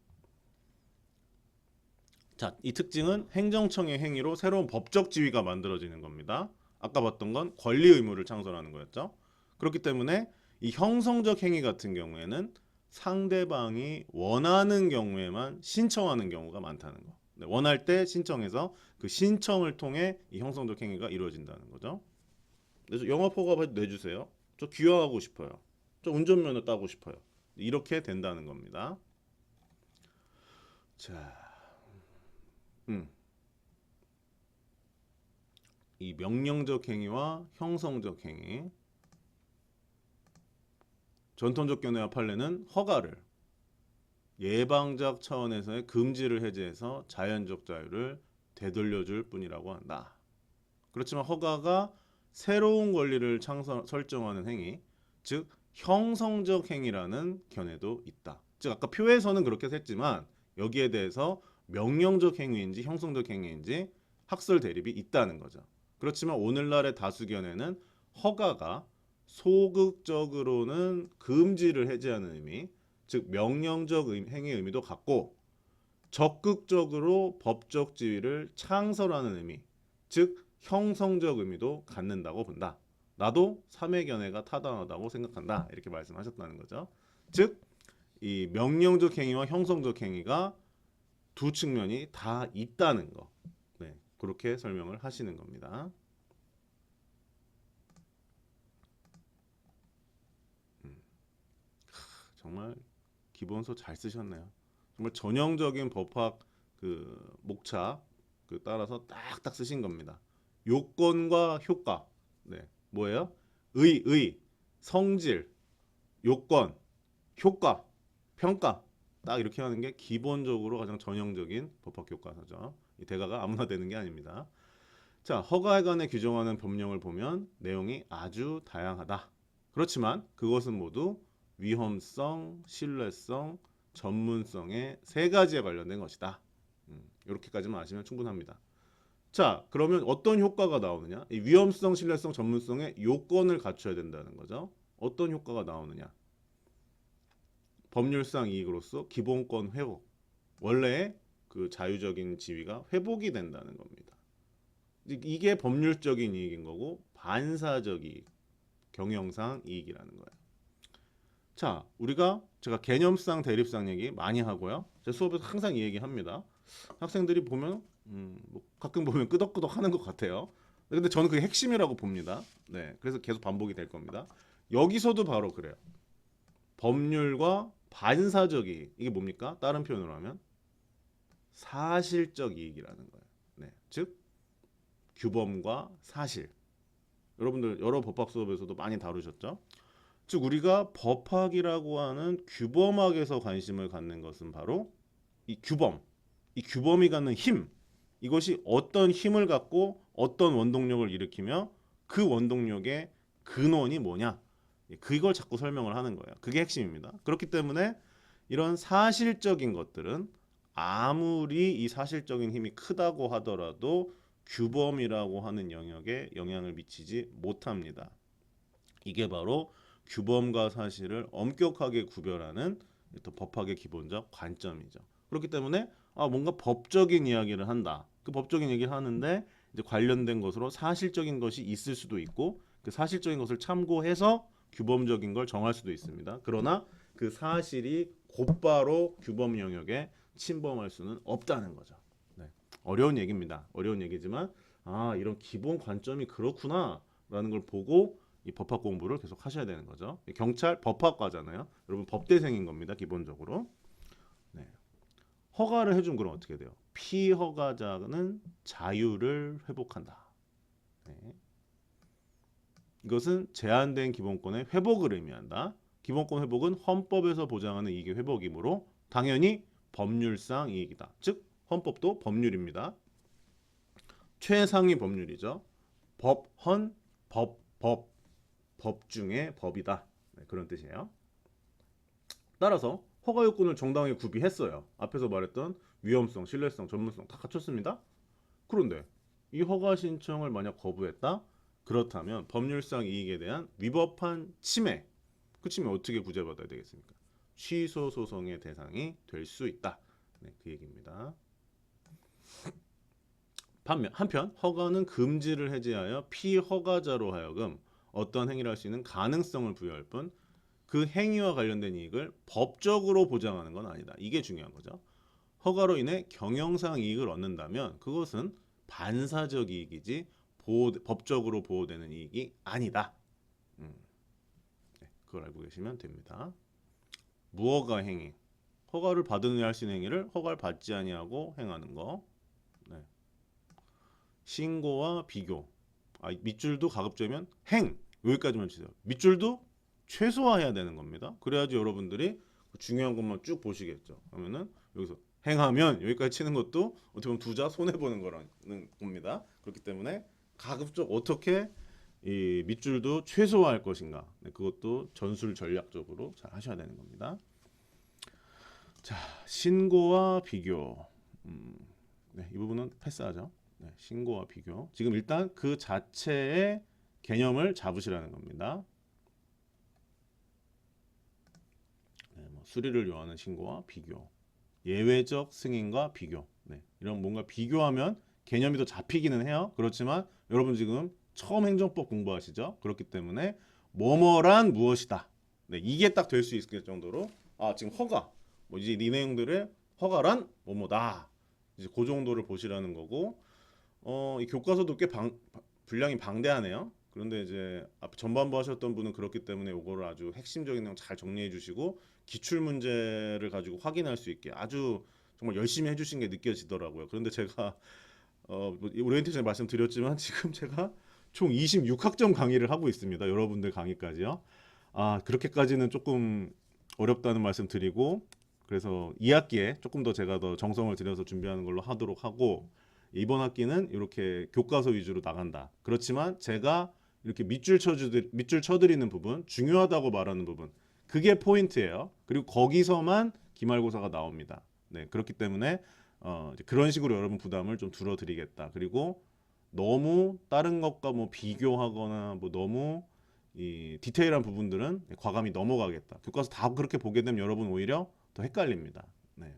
자, 이 특징은 행정청의 행위로 새로운 법적 지위가 만들어지는 겁니다. 아까 봤던 건 권리 의무를 창설하는 거였죠. 그렇기 때문에 이 형성적 행위 같은 경우에는 상대방이 원하는 경우에만 신청하는 경우가 많다는 거. 네, 원할 때 신청해서 그 신청을 통해 이 형성적 행위가 이루어진다는 거죠. 그래서 영업허가 내주세요. 저 귀화하고 싶어요. 저 운전면허 따고 싶어요. 이렇게 된다는 겁니다. 자, 이 명령적 행위와 형성적 행위. 전통적 견해와 판례는 허가를 예방적 차원에서의 금지를 해제해서 자연적 자유를 되돌려줄 뿐이라고 한다. 그렇지만 허가가 새로운 권리를 설정하는 행위, 즉 형성적 행위라는 견해도 있다. 즉 아까 표에서는 그렇게 했지만 여기에 대해서 명령적 행위인지 형성적 행위인지 학설 대립이 있다는 거죠. 그렇지만 오늘날의 다수 견해는 허가가 소극적으로는 금지를 해제하는 의미, 즉 명령적 행위의 의미도 같고 적극적으로 법적 지위를 창설하는 의미, 즉 형성적 의미도 갖는다고 본다. 나도 삼의 견해가 타당하다고 생각한다. 이렇게 말씀하셨다는 거죠. 즉 이 명령적 행위와 형성적 행위가 두 측면이 다 있다는 거. 네, 그렇게 설명을 하시는 겁니다. 정말 기본서 잘 쓰셨네요. 정말 전형적인 법학 그 목차 그 따라서 딱딱 쓰신 겁니다. 요건과 효과. 네, 뭐예요? 성질, 요건, 효과, 평가. 딱 이렇게 하는 게 기본적으로 가장 전형적인 법학 교과서죠. 이 대가가 아무나 되는 게 아닙니다. 자, 허가에 관해 규정하는 법령을 보면 내용이 아주 다양하다. 그렇지만 그것은 모두 위험성, 신뢰성, 전문성의 세 가지에 관련된 것이다. 이렇게까지만 아시면 충분합니다. 자, 그러면 어떤 효과가 나오느냐? 이 위험성, 신뢰성, 전문성의 요건을 갖춰야 된다는 거죠. 어떤 효과가 나오느냐? 법률상 이익으로서 기본권 회복. 원래의 그 자유적인 지위가 회복이 된다는 겁니다. 이게 법률적인 이익인 거고 반사적 이익, 경영상 이익이라는 거예요. 자, 제가 개념상 대립상 얘기 많이 하고요. 제 수업에서 항상 이 얘기 합니다. 학생들이 보면 뭐 가끔 보면 끄덕끄덕 하는 것 같아요. 근데 저는 그게 핵심이라고 봅니다. 네, 그래서 계속 반복이 될 겁니다. 여기서도 바로 그래요. 법률과 반사적 이익, 이게 뭡니까? 다른 표현으로 하면 사실적 이익이라는 거예요. 네, 즉 규범과 사실. 여러분들 여러 법학 수업에서도 많이 다루셨죠? 즉 우리가 법학이라고 하는 규범학에서 관심을 갖는 것은 바로 이 규범, 이 규범이 갖는 힘, 이것이 어떤 힘을 갖고 어떤 원동력을 일으키며 그 원동력의 근원이 뭐냐, 그걸 자꾸 설명을 하는 거예요. 그게 핵심입니다. 그렇기 때문에 이런 사실적인 것들은 아무리 이 사실적인 힘이 크다고 하더라도 규범이라고 하는 영역에 영향을 미치지 못합니다. 이게 바로 규범과 사실을 엄격하게 구별하는 또 법학의 기본적 관점이죠. 그렇기 때문에 뭔가 법적인 이야기를 한다. 그 법적인 얘기를 하는데 이제 관련된 것으로 사실적인 것이 있을 수도 있고 그 사실적인 것을 참고해서 규범적인 걸 정할 수도 있습니다. 그러나 그 사실이 곧바로 규범 영역에 침범할 수는 없다는 거죠. 네. 어려운 얘기입니다. 어려운 얘기지만 이런 기본 관점이 그렇구나라는 걸 보고 이 법학 공부를 계속 하셔야 되는 거죠. 경찰 법학과잖아요. 여러분 법대생인 겁니다. 기본적으로. 네. 허가를 해준 그럼 어떻게 돼요? 피허가자는 자유를 회복한다. 네. 이것은 제한된 기본권의 회복을 의미한다. 기본권 회복은 헌법에서 보장하는 이익의 회복이므로 당연히 법률상 이익이다. 즉 헌법도 법률입니다. 최상위 법률이죠. 법, 헌, 법 중에 법이다. 네, 그런 뜻이에요. 따라서 허가 요건을 정당하게 구비했어요. 앞에서 말했던 위험성, 신뢰성, 전문성 다 갖췄습니다. 그런데 이 허가 신청을 만약 거부했다? 그렇다면 법률상 이익에 대한 위법한 침해, 그 침해 어떻게 구제받아야 되겠습니까? 취소 소송의 대상이 될 수 있다. 네, 그 얘기입니다. 한편 허가는 금지를 해제하여 피허가자로 하여금 어떤 행위를 할 수 있는 가능성을 부여할 뿐 그 행위와 관련된 이익을 법적으로 보장하는 건 아니다. 이게 중요한 거죠. 허가로 인해 경영상 이익을 얻는다면 그것은 반사적 이익이지 법적으로 보호되는 이익이 아니다. 네, 그걸 알고 계시면 됩니다. 무허가 행위, 허가를 받은 후에 할 수 있는 행위를 허가를 받지 아니하고 행하는 거. 네. 신고와 비교. 밑줄도 가급적이면 여기까지만 주세요. 밑줄도 최소화해야 되는 겁니다. 그래야지 여러분들이 중요한 것만 쭉 보시겠죠. 그러면은 여기서 행하면 여기까지 치는 것도 어떻게 보면 두자 손해 보는 거라는 겁니다. 그렇기 때문에 가급적 어떻게 이 밑줄도 최소화할 것인가. 네, 그것도 전술 전략적으로 잘 하셔야 되는 겁니다. 자, 신고와 비교. 네, 이 부분은 패스하죠. 네, 신고와 비교. 지금 일단 그 자체의 개념을 잡으시라는 겁니다. 네, 수리를 요하는 신고와 비교, 예외적 승인과 비교. 네, 이런 뭔가 비교하면 개념이 더 잡히기는 해요. 그렇지만 여러분 지금 처음 행정법 공부하시죠? 그렇기 때문에 뭐뭐란 무엇이다. 네, 이게 딱 될 수 있을 정도로 지금 허가, 이제 이 내용들의 허가란 뭐뭐다. 이제 그 정도를 보시라는 거고, 이 교과서도 꽤 분량이 방대하네요. 그런데 이제 전반부 하셨던 분은 그렇기 때문에 이거를 아주 핵심적인 내용 잘 정리해 주시고 기출 문제를 가지고 확인할 수 있게 아주 정말 열심히 해주신 게 느껴지더라고요. 그런데 제가 오리엔테이션에 말씀드렸지만 지금 제가 총 26학점 강의를 하고 있습니다. 여러분들 강의까지요. 그렇게까지는 조금 어렵다는 말씀 드리고, 그래서 2학기에 조금 더 제가 더 정성을 들여서 준비하는 걸로 하도록 하고, 이번 학기는 이렇게 교과서 위주로 나간다. 그렇지만 제가 이렇게 밑줄 쳐드리는 부분, 중요하다고 말하는 부분, 그게 포인트예요. 그리고 거기서만 기말고사가 나옵니다. 네, 그렇기 때문에 이제 그런 식으로 여러분 부담을 좀 줄어드리겠다. 그리고 너무 다른 것과 뭐 비교하거나 뭐 너무 이 디테일한 부분들은 과감히 넘어가겠다. 교과서 다 그렇게 보게 되면 여러분 오히려 더 헷갈립니다. 네.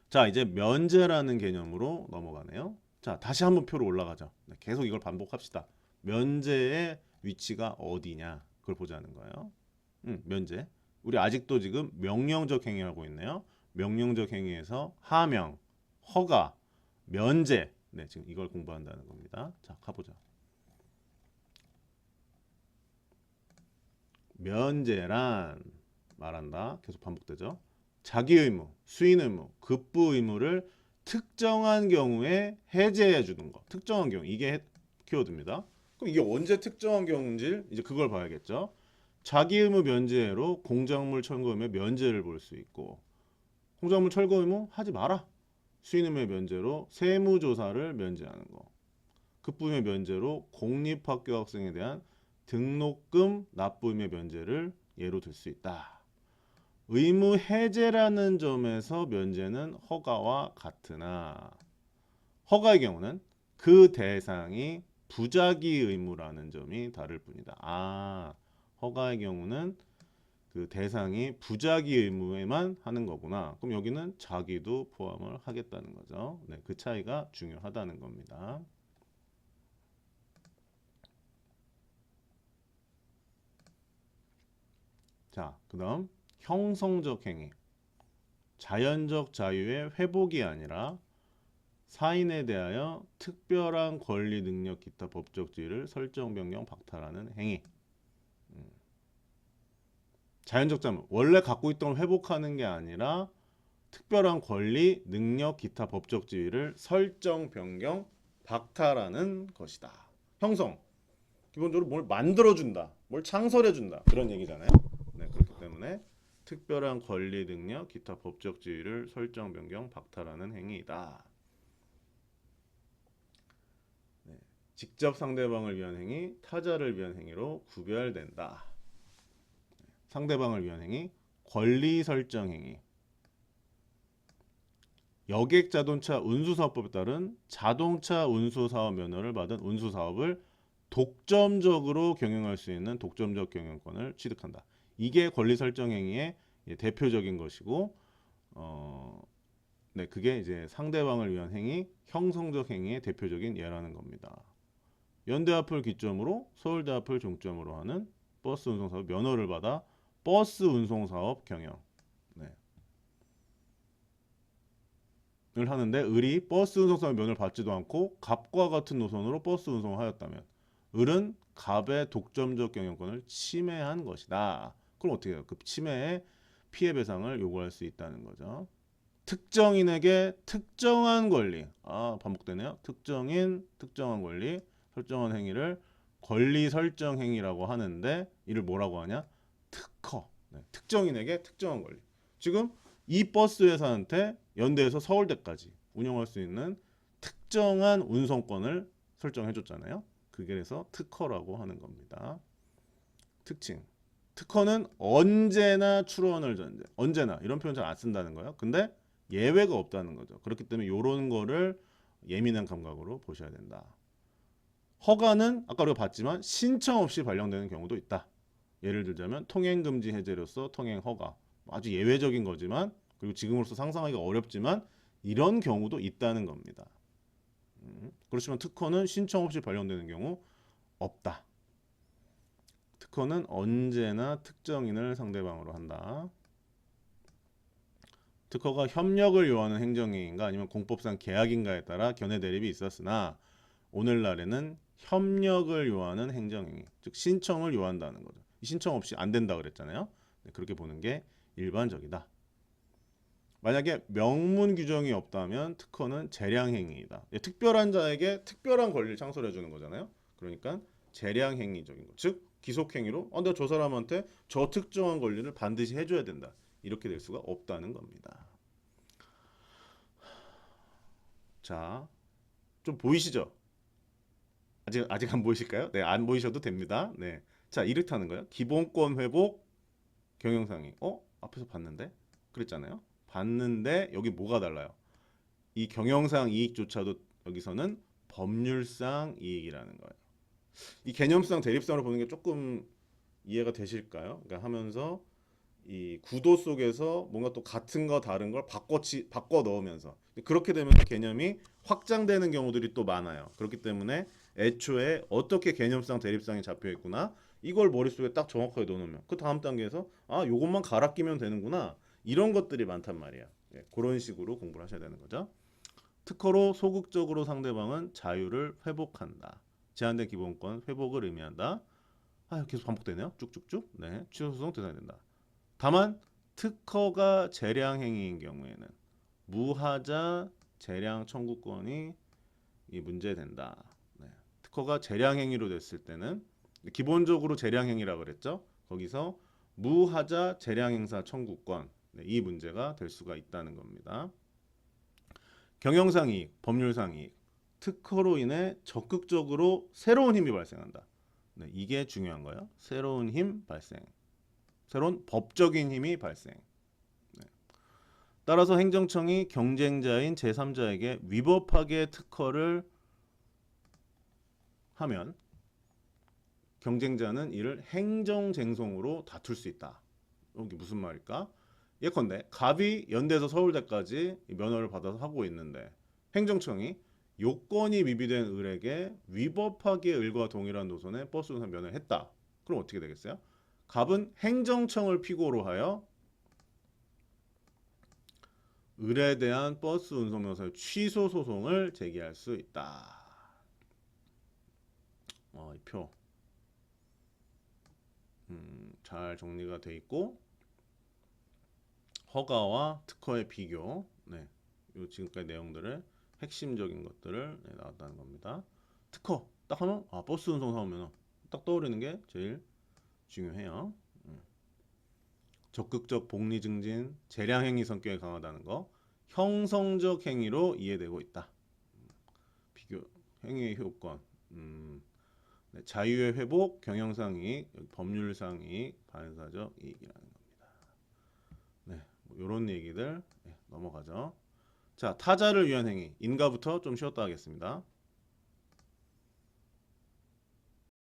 자, 이제 면제라는 개념으로 넘어가네요. 자, 다시 한번 표로 올라가죠. 네, 계속 이걸 반복합시다. 면제의 위치가 어디냐, 그걸 보자는 거예요. 면제. 우리 아직도 지금 명령적 행위하고 있네요. 명령적 행위에서 하명, 허가, 면제. 네, 지금 이걸 공부한다는 겁니다. 자, 가보자. 면제란 말한다. 계속 반복되죠. 자기 의무, 수인 의무, 급부 의무를 특정한 경우에 해제해 주는 거. 특정한 경우. 이게 키워드입니다. 그럼 이게 언제 특정한 경우인지 이제 그걸 봐야겠죠. 자기 의무 면제로 공작물 철거 의무 면제를 볼 수 있고, 공작물 철거 의무 하지 마라. 수인 의무 면제로 세무조사를 면제하는 거. 급부 의무 면제로 공립학교 학생에 대한 등록금 납부 의무 면제를 예로 들 수 있다. 의무 해제라는 점에서 면제는 허가와 같으나 허가의 경우는 그 대상이 부작위 의무라는 점이 다를 뿐이다. 허가의 경우는 그 대상이 부작위 의무에만 하는 거구나. 그럼 여기는 자기도 포함을 하겠다는 거죠. 네, 그 차이가 중요하다는 겁니다. 자, 그다음 형성적 행위. 자연적 자유의 회복이 아니라 사인에 대하여 특별한 권리 능력 기타 법적 지위를 설정 변경 박탈하는 행위. 자연적 자유, 원래 갖고 있던 걸 회복하는 게 아니라 특별한 권리, 능력, 기타 법적 지위를 설정, 변경, 박탈하는 것이다. 형성. 기본적으로 뭘 만들어준다. 뭘 창설해준다. 그런 얘기잖아요. 네, 그렇기 때문에 특별한 권리, 능력, 기타 법적 지위를 설정, 변경, 박탈하는 행위이다. 네, 직접 상대방을 위한 행위, 타자를 위한 행위로 구별된다. 상대방을 위한 행위, 권리 설정 행위. 여객 자동차 운수사업법에 따른 자동차 운수사업 면허를 받은 운수사업을 독점적으로 경영할 수 있는 독점적 경영권을 취득한다. 이게 권리 설정 행위의 대표적인 것이고, 네, 그게 이제 상대방을 위한 행위, 형성적 행위의 대표적인 예라는 겁니다. 연대 앞을 기점으로 서울대 앞을 종점으로 하는 버스 운송사업 면허를 받아 버스 운송사업 경영. 네. 을 하는데 을이 버스 운송사업 면허를 받지도 않고 갑과 같은 노선으로 버스 운송을 하였다면 을은 갑의 독점적 경영권을 침해한 것이다. 그럼 어떻게 해요? 그 침해의 피해 배상을 요구할 수 있다는 거죠. 특정인에게 특정한 권리, 반복되네요. 특정인, 특정한 권리, 설정한 행위를 권리 설정 행위라고 하는데 이를 뭐라고 하냐? 특허. 네, 특정인에게 특정한 권리. 지금 이 버스 회사한테 연대에서 서울대까지 운영할 수 있는 특정한 운송권을 설정해 줬잖아요. 그게 그래서 특허라고 하는 겁니다. 특징. 특허는 언제나 출원을 전제. 언제나 이런 표현 잘 안 쓴다는 거예요. 근데 예외가 없다는 거죠. 그렇기 때문에 이런 거를 예민한 감각으로 보셔야 된다. 허가는 아까 우리가 봤지만 신청 없이 발령되는 경우도 있다. 예를 들자면 통행금지 해제로서 통행허가. 아주 예외적인 거지만 그리고 지금으로서 상상하기가 어렵지만 이런 경우도 있다는 겁니다. 그렇지만 특허는 신청 없이 발령되는 경우 없다. 특허는 언제나 특정인을 상대방으로 한다. 특허가 협력을 요하는 행정행위인가 아니면 공법상 계약인가에 따라 견해 대립이 있었으나 오늘날에는 협력을 요하는 행정행위, 즉 신청을 요한다는 거죠. 신청 없이 안 된다 그랬잖아요. 네, 그렇게 보는 게 일반적이다. 만약에 명문 규정이 없다면 특허는 재량행위이다. 특별한 자에게 특별한 권리를 창설해 주는 거잖아요. 그러니까 재량행위적인 거, 즉 기속행위로 내가 저 사람한테 저 특정한 권리를 반드시 해줘야 된다. 이렇게 될 수가 없다는 겁니다. 자, 좀 보이시죠? 아직 안 보이실까요? 네, 안 보이셔도 됩니다. 네, 자 이렇다는 거예요. 기본권 회복 경영상의. 앞에서 봤는데 그랬잖아요. 봤는데 여기 뭐가 달라요? 이 경영상 이익조차도 여기서는 법률상 이익이라는 거예요. 이 개념상 대립상으로 보는 게 조금 이해가 되실까요? 그러니까 하면서 이 구도 속에서 뭔가 또 같은 거 다른 걸 바꿔 넣으면서 그렇게 되면 개념이 확장되는 경우들이 또 많아요. 그렇기 때문에 애초에 어떻게 개념상 대립상이 잡혀 있구나 이걸 머릿속에 딱 정확하게 넣어놓으면 그 다음 단계에서 요것만 갈아 끼면 되는구나 이런 것들이 많단 말이에요. 그런 식으로 공부를 하셔야 되는 거죠. 특허로 소극적으로 상대방은 자유를 회복한다. 제한된 기본권 회복을 의미한다. 계속 반복되네요. 쭉쭉쭉. 네, 취소소송 대상이 된다. 다만 특허가 재량 행위인 경우에는 무하자 재량 청구권이 이 문제된다. 네. 특허가 재량 행위로 됐을 때는 기본적으로 재량 행위라 그랬죠. 거기서 무하자 재량 행사 청구권 이 문제가 될 수가 있다는 겁니다. 경영상 이익, 법률상 이익, 특허로 인해 적극적으로 새로운 힘이 발생한다. 네, 이게 중요한 거예요. 새로운 힘 발생. 새로운 법적인 힘이 발생. 네. 따라서 행정청이 경쟁자인 제3자에게 위법하게 특허를 하면 경쟁자는 이를 행정쟁송으로 다툴 수 있다. 이게 무슨 말일까? 예컨대 갑이 연대에서 서울대까지 면허를 받아서 하고 있는데 행정청이 요건이 미비된 을에게 위법하게 을과 동일한 노선의 버스 운송 면허를 했다. 그럼 어떻게 되겠어요? 갑은 행정청을 피고로 하여 을에 대한 버스 운송 면허의 취소 소송을 제기할 수 있다. 이 표. 잘 정리가 돼 있고 허가와 특허의 비교. 네, 요 지금까지 내용들을 핵심적인 것들을 나왔다는 겁니다. 특허 딱 하면 버스 운송 사오면 딱 떠오르는 게 제일 중요해요. 적극적 복리 증진, 재량 행위 성격이 강하다는 거, 형성적 행위로 이해되고 있다. 비교 행위의 효권, 네, 자유의 회복, 경영상 이익, 법률상 이익, 반사적 이익이라는 겁니다. 네, 뭐 이런 얘기들 넘어가죠. 자, 타자를 위한 행위, 인가부터 좀 쉬었다 하겠습니다.